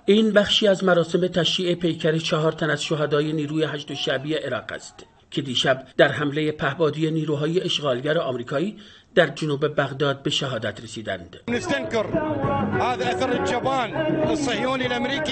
این بخشی از مراسم تشییع پیکر 4 تن از شهدای نیروی 8 شعبی عراق است که دیشب در حمله پهپادی نیروهای اشغالگر آمریکایی در جنوب بغداد به شهادت رسیدند.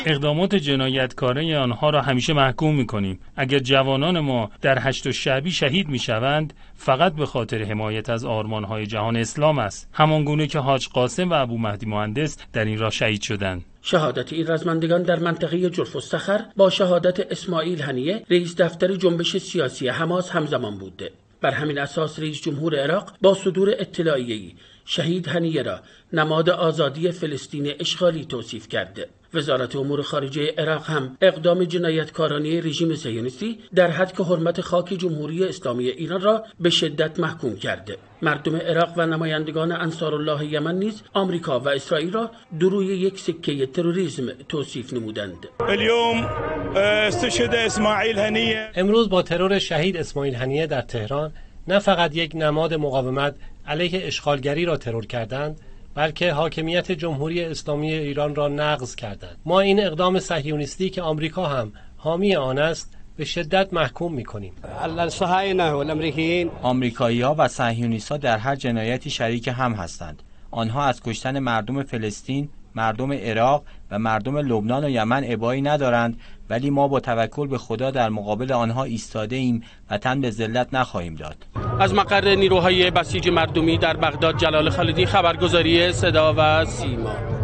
اقدامات جنایتکارانه آنها را همیشه محکوم می‌کنیم. اگر جوانان ما در 8 شعبی شهید می‌شوند فقط به خاطر حمایت از آرمان‌های جهان اسلام است، همانگونه که حاج قاسم و ابو مهدی مهندس در این راه شهید شدند. شهادت این رزمندگان در منطقه جرف الصخر با شهادت اسماعیل هنیه رئیس دفتر جنبش سیاسی حماس همزمان بوده. بر همین اساس رئیس جمهور عراق با صدور اطلاعیه‌ای شهید هنیه را نماد آزادی فلسطین اشغالی توصیف کرده. وزارت امور خارجه عراق هم اقدام جنایتکارانه رژیم صهیونیستی در هتک حرمت خاک جمهوری اسلامی ایران را به شدت محکوم کرده. مردم عراق و نمایندگان انصارالله یمن نیز آمریکا و اسرائیل را دو روی یک سکه تروریسم توصیف نمودند. امروز با ترور شهید اسماعیل هنیه در تهران نه فقط یک نماد مقاومت علیه اشغالگری را ترور کردند، بلکه حاکمیت جمهوری اسلامی ایران را نقض کردند. ما این اقدام صهیونیستی که آمریکا هم حامی آن است به شدت محکوم می‌کنیم. آمریکایی‌ها و صهیونیست‌ها در هر جنایتی شریک هم هستند. آنها از کشتن مردم فلسطین، مردم عراق و مردم لبنان و یمن ابایی ندارند، ولی ما با توکل به خدا در مقابل آنها ایستاده ایم و تن به ذلت نخواهیم داد. از مقر نیروهای بسیج مردمی در بغداد، جلال خالدی، خبرگزاری صدا و سیما.